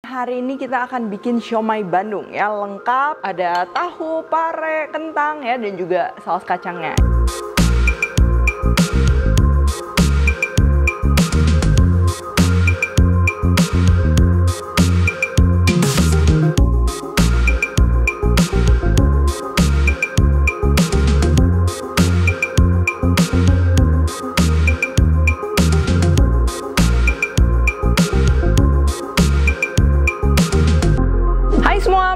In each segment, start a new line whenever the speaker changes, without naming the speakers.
Hari ini kita akan bikin siomay Bandung ya, lengkap ada tahu, pare, kentang ya, dan juga saus kacangnya.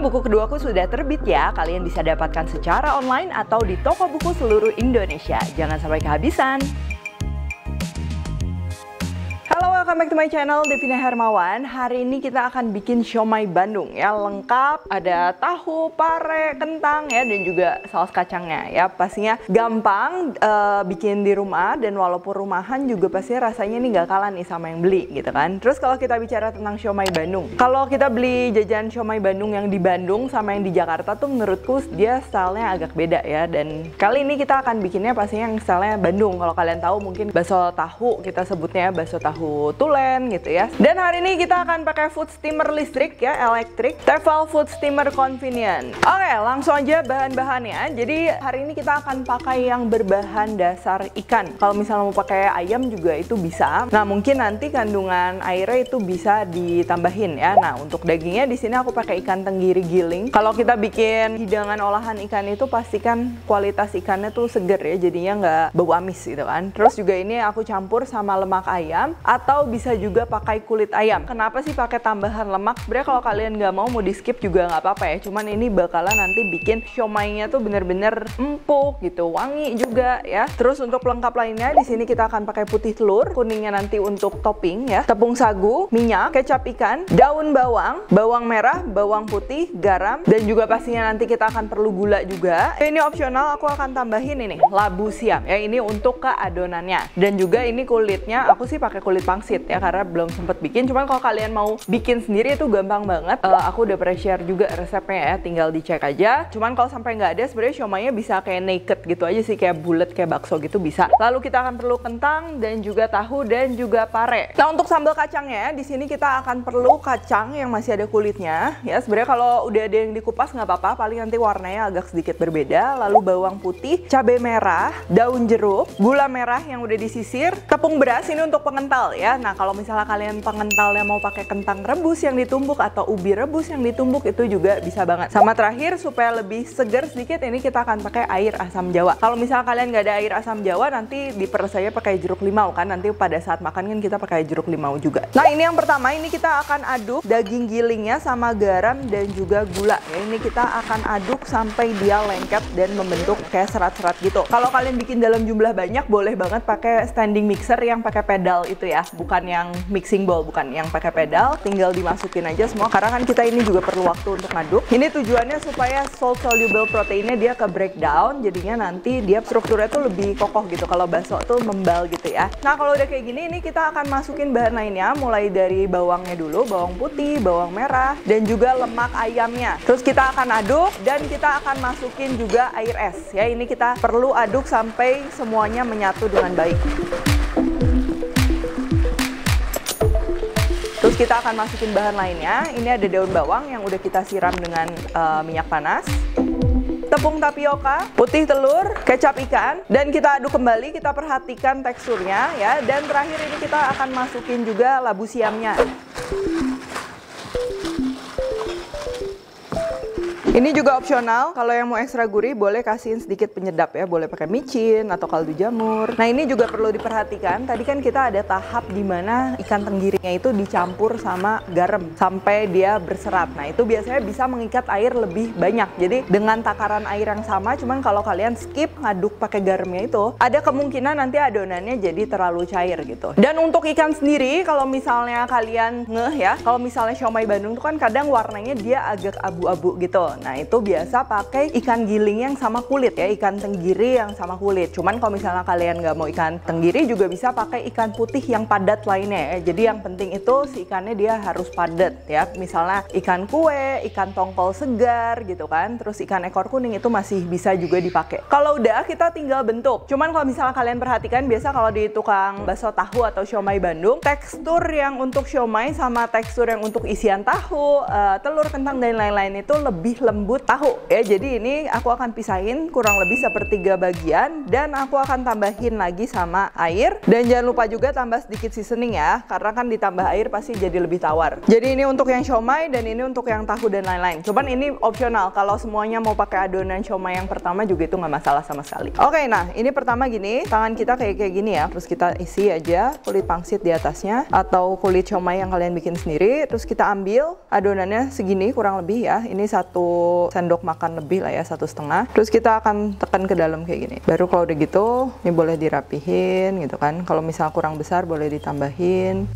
Buku keduaku sudah terbit ya, kalian bisa dapatkan secara online atau di toko buku seluruh Indonesia. Jangan sampai kehabisan. Halo, welcome back to my channel, Devina Hermawan. Hari ini kita akan bikin siomay Bandung ya, lengkap ada tahu, pare, kentang ya, dan juga saus kacangnya ya. Pastinya gampang bikin di rumah, dan walaupun rumahan juga pastinya rasanya ini gak kalah nih sama yang beli gitu kan. Terus kalau kita bicara tentang siomay Bandung, kalau kita beli jajan siomay Bandung yang di Bandung sama yang di Jakarta tuh menurutku dia stylenya agak beda ya. Dan kali ini kita akan bikinnya pastinya yang stylenya Bandung. Kalau kalian tahu mungkin bakso tahu, kita sebutnya bakso tahu tulen gitu ya. Dan hari ini kita akan pakai food steamer listrik ya, elektrik, Tefal food steamer convenient. Oke, langsung aja bahan-bahannya. Jadi hari ini kita akan pakai yang berbahan dasar ikan. Kalau misalnya mau pakai ayam juga itu bisa. Nah, mungkin nanti kandungan airnya itu bisa ditambahin ya. Nah, untuk dagingnya di sini aku pakai ikan tenggiri giling. Kalau kita bikin hidangan olahan ikan itu pastikan kualitas ikannya tuh seger ya, jadinya nggak bau amis gitu kan. Terus juga ini aku campur sama lemak ayam, atau bisa juga pakai kulit ayam. Kenapa sih pakai tambahan lemak? Sebenarnya kalau kalian nggak mau di skip juga nggak apa-apa ya. Cuman ini bakalan nanti bikin siomaynya tuh bener-bener empuk gitu, wangi juga ya. Terus untuk pelengkap lainnya di sini kita akan pakai putih telur, kuningnya nanti untuk topping ya, tepung sagu, minyak, kecap ikan, daun bawang, bawang merah, bawang putih, garam, dan juga pastinya nanti kita akan perlu gula juga. Ini opsional, aku akan tambahin ini labu siam ya, ini untuk ke adonannya. Dan juga ini kulitnya aku sih pakai kulit pangsit ya, karena belum sempet bikin. Cuman kalau kalian mau bikin sendiri itu gampang banget. Aku udah pernah share juga resepnya ya, tinggal dicek aja. Cuman kalau sampai nggak ada, sebenarnya siomaynya bisa kayak naked gitu aja sih, kayak bulat kayak bakso gitu bisa. Lalu kita akan perlu kentang dan juga tahu dan juga pare. Nah, untuk sambal kacangnya di sini kita akan perlu kacang yang masih ada kulitnya ya. Sebenarnya kalau udah ada yang dikupas nggak apa-apa, paling nanti warnanya agak sedikit berbeda. Lalu bawang putih, cabai merah, daun jeruk, gula merah yang udah disisir, tepung beras ini untuk pengental ya. Nah, kalau misalnya kalian pengentalnya mau pakai kentang rebus yang ditumbuk atau ubi rebus yang ditumbuk, itu juga bisa banget. Sama terakhir, supaya lebih segar sedikit, ini kita akan pakai air asam jawa. Kalau misalnya kalian nggak ada air asam jawa, nanti diperes saya pakai jeruk limau kan. Nanti pada saat makan kan kita pakai jeruk limau juga. Nah, ini yang pertama, ini kita akan aduk daging gilingnya sama garam dan juga gula ya. Ini kita akan aduk sampai dia lengket dan membentuk kayak serat-serat gitu. Kalau kalian bikin dalam jumlah banyak, boleh banget pakai standing mixer yang pakai pedal itu ya, bukan yang mixing bowl, bukan yang pakai pedal. Tinggal dimasukin aja semua, karena kan kita ini juga perlu waktu untuk ngaduk. Ini tujuannya supaya salt soluble proteinnya dia ke breakdown, jadinya nanti dia strukturnya tuh lebih kokoh gitu. Kalau bakso tuh membal gitu ya. Nah, kalau udah kayak gini, ini kita akan masukin bahan lainnya, mulai dari bawangnya dulu, bawang putih, bawang merah, dan juga lemak ayamnya. Terus kita akan aduk, dan kita akan masukin juga air es ya. Ini kita perlu aduk sampai semuanya menyatu dengan baik. Terus kita akan masukin bahan lainnya. Ini ada daun bawang yang udah kita siram dengan minyak panas, tepung tapioka, putih telur, kecap ikan, dan kita aduk kembali. Kita perhatikan teksturnya ya. Dan terakhir ini kita akan masukin juga labu siamnya. Ini juga opsional, kalau yang mau ekstra gurih boleh kasihin sedikit penyedap ya, boleh pakai micin atau kaldu jamur. Nah, ini juga perlu diperhatikan, tadi kan kita ada tahap dimana ikan tenggirinya itu dicampur sama garam sampai dia berserat. Nah, itu biasanya bisa mengikat air lebih banyak. Jadi dengan takaran air yang sama, cuman kalau kalian skip ngaduk pakai garamnya itu, ada kemungkinan nanti adonannya jadi terlalu cair gitu. Dan untuk ikan sendiri, kalau misalnya kalian ngeh ya, kalau misalnya siomay Bandung itu kan kadang warnanya dia agak abu-abu gitu. Nah itu biasa pakai ikan giling yang sama kulit ya, ikan tenggiri yang sama kulit. Cuman kalau misalnya kalian nggak mau ikan tenggiri juga bisa pakai ikan putih yang padat lainnya ya. Jadi yang penting itu si ikannya dia harus padat ya. Misalnya ikan kue, ikan tongkol segar gitu kan. Terus ikan ekor kuning itu masih bisa juga dipakai. Kalau udah kita tinggal bentuk. Cuman kalau misalnya kalian perhatikan biasa kalau di tukang bakso tahu atau siomay Bandung, tekstur yang untuk siomay sama tekstur yang untuk isian tahu, telur, kentang dan lain-lain itu lebih lembut tahu ya. Jadi ini aku akan pisahin kurang lebih sepertiga bagian dan aku akan tambahin lagi sama air. Dan jangan lupa juga tambah sedikit seasoning ya, karena kan ditambah air pasti jadi lebih tawar. Jadi ini untuk yang siomay dan ini untuk yang tahu dan lain-lain. Cuman ini opsional, kalau semuanya mau pakai adonan siomay yang pertama juga itu nggak masalah sama sekali. Oke, nah ini pertama gini, tangan kita kayak gini ya, terus kita isi aja kulit pangsit di atasnya atau kulit siomay yang kalian bikin sendiri. Terus kita ambil adonannya segini kurang lebih ya, ini 1 sendok makan lebih lah ya, 1,5. Terus kita akan tekan ke dalam kayak gini. Baru kalau udah gitu, ini boleh dirapihin gitu kan. Kalau misal kurang besar boleh ditambahin.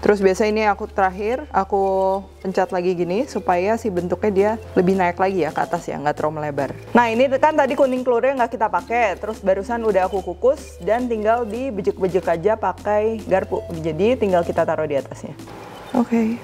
Terus biasa ini aku terakhir, aku pencet lagi gini supaya si bentuknya dia lebih naik lagi ya ke atas ya, nggak terlalu melebar. Nah ini kan tadi kuning telurnya nggak kita pakai, terus barusan udah aku kukus dan tinggal dibejek-bejek aja pakai garpu. Jadi tinggal kita taruh di atasnya. Oke.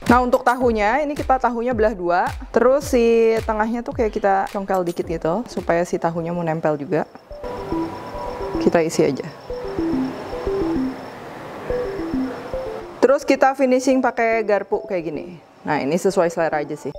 Nah untuk tahunya, ini kita tahunya belah 2. Terus si tengahnya tuh kayak kita congkel dikit gitu, supaya si tahunya mau nempel juga. Kita isi aja. Terus kita finishing pakai garpu kayak gini. Nah ini sesuai selera aja sih.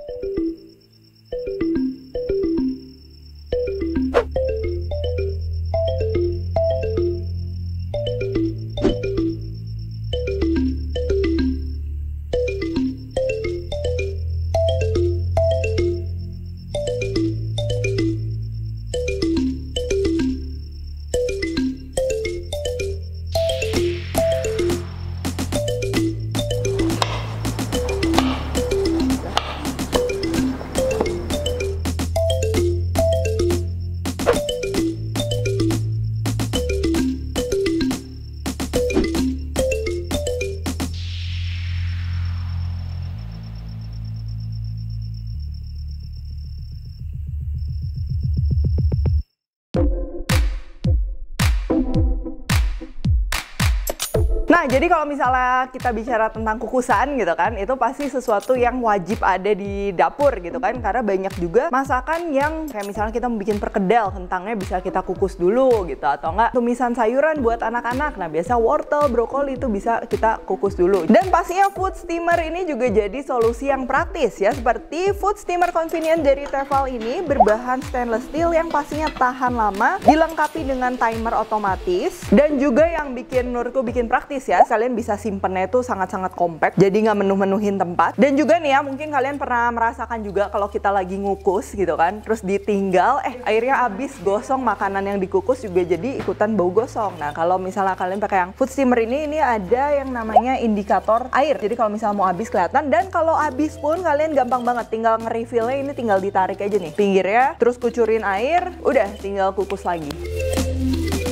Nah, jadi kalau misalnya kita bicara tentang kukusan gitu kan, itu pasti sesuatu yang wajib ada di dapur gitu kan, karena banyak juga masakan yang kayak misalnya kita mau bikin perkedel, kentangnya bisa kita kukus dulu gitu, atau enggak tumisan sayuran buat anak-anak. Nah, biasa wortel, brokoli itu bisa kita kukus dulu. Dan pastinya food steamer ini juga jadi solusi yang praktis ya, seperti food steamer convenient dari Tefal ini berbahan stainless steel yang pastinya tahan lama, dilengkapi dengan timer otomatis, dan juga yang menurutku bikin praktis ya, kalian bisa simpennya itu sangat-sangat compact, jadi nggak menuh-menuhin tempat. Dan juga nih ya, mungkin kalian pernah merasakan juga kalau kita lagi ngukus gitu kan, terus ditinggal airnya habis, gosong makanan yang dikukus juga jadi ikutan bau gosong. Nah kalau misalnya kalian pakai yang food steamer ini ada yang namanya indikator air, jadi kalau misalnya mau habis kelihatan. Dan kalau habis pun kalian gampang banget, tinggal nge-refillnya, ini tinggal ditarik aja nih pinggirnya, terus kucurin air, udah tinggal kukus lagi.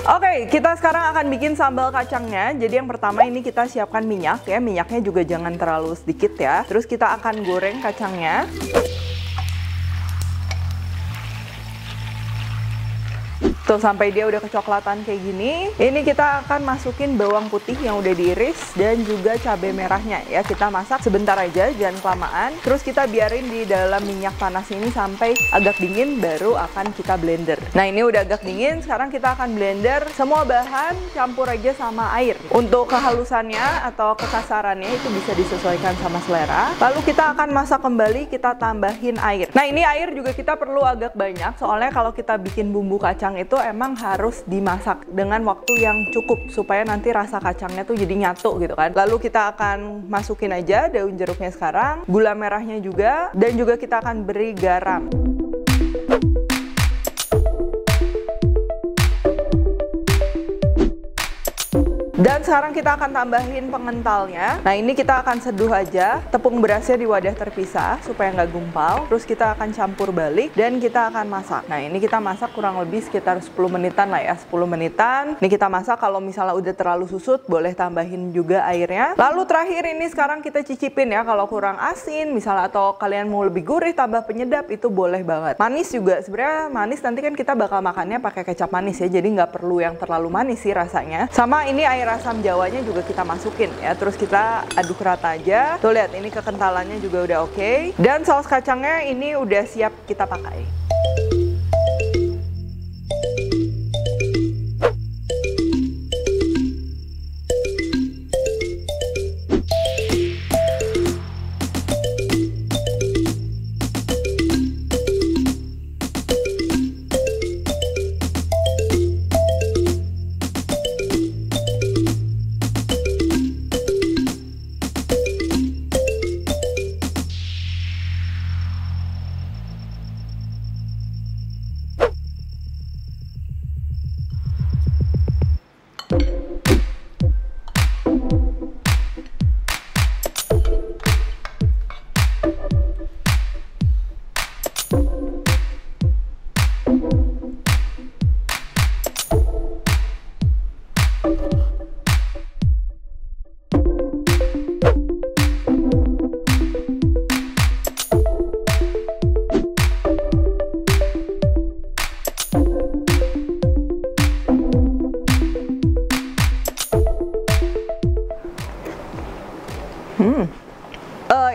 Oke, kita sekarang akan bikin sambal kacangnya. Jadi yang pertama ini kita siapkan minyak ya. Minyaknya juga jangan terlalu sedikit ya. Terus kita akan goreng kacangnya. Tuh sampai dia udah kecoklatan kayak gini. Ini kita akan masukin bawang putih yang udah diiris dan juga cabai merahnya ya. Kita masak sebentar aja, jangan kelamaan. Terus kita biarin di dalam minyak panas ini sampai agak dingin, baru akan kita blender. Nah ini udah agak dingin, sekarang kita akan blender semua bahan, campur aja sama air. Untuk kehalusannya atau kekasarannya itu bisa disesuaikan sama selera. Lalu kita akan masak kembali, kita tambahin air. Nah ini air juga kita perlu agak banyak, soalnya kalau kita bikin bumbu kacang itu emang harus dimasak dengan waktu yang cukup supaya nanti rasa kacangnya tuh jadi nyatu gitu kan. Lalu kita akan masukin aja daun jeruknya sekarang, gula merahnya juga, dan juga kita akan beri garam. Dan sekarang kita akan tambahin pengentalnya. Nah, ini kita akan seduh aja tepung berasnya di wadah terpisah supaya nggak gumpal. Terus kita akan campur balik dan kita akan masak. Nah, ini kita masak kurang lebih sekitar 10 menitan lah ya, 10 menitan. Ini kita masak, kalau misalnya udah terlalu susut boleh tambahin juga airnya. Lalu terakhir ini sekarang kita cicipin ya, kalau kurang asin misalnya atau kalian mau lebih gurih tambah penyedap itu boleh banget. Manis juga, sebenarnya manis nanti kan kita bakal makannya pakai kecap manis ya, jadi nggak perlu yang terlalu manis sih rasanya. Sama ini air asam jawanya juga kita masukin ya, terus kita aduk rata aja. Tuh lihat, ini kekentalannya juga udah oke. Dan saus kacangnya ini udah siap kita pakai.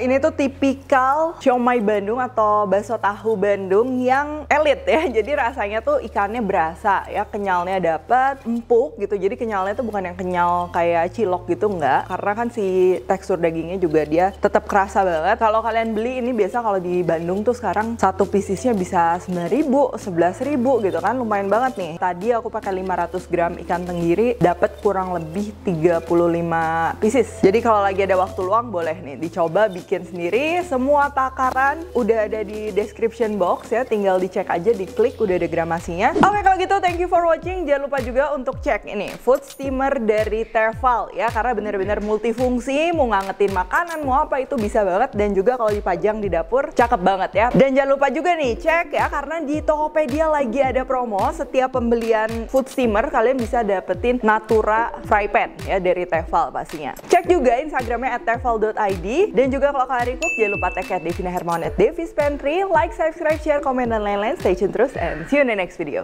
Ini tuh tipikal siomay Bandung atau bakso tahu Bandung yang elit ya. Jadi rasanya tuh ikannya berasa ya, kenyalnya dapet, empuk gitu. Jadi kenyalnya tuh bukan yang kenyal kayak cilok gitu, enggak. Karena kan si tekstur dagingnya juga dia tetap kerasa banget. Kalau kalian beli ini biasa kalau di Bandung tuh sekarang satu piecesnya bisa 9.000, 11.000 gitu kan, lumayan banget nih. Tadi aku pakai 500 gram ikan tenggiri, dapat kurang lebih 35 pieces. Jadi kalau lagi ada waktu luang boleh nih dicoba bikin sendiri. Semua takaran udah ada di description box ya, tinggal dicek aja, diklik udah ada gramasinya. Oke, kalau gitu thank you for watching. Jangan lupa juga untuk cek ini food steamer dari Tefal ya, karena bener-bener multifungsi, mau ngangetin makanan mau apa itu bisa banget, dan juga kalau dipajang di dapur cakep banget ya. Dan jangan lupa juga nih cek ya, karena di Tokopedia lagi ada promo, setiap pembelian food steamer kalian bisa dapetin Natura fry pan ya dari Tefal pastinya. Cek juga Instagramnya @tefal.id, dan juga kalau kalian ikut jangan lupa tag Devina Hermawan @Devis Pantry, like, subscribe, share, komen, dan lain-lain. Stay tune terus and see you in the next video.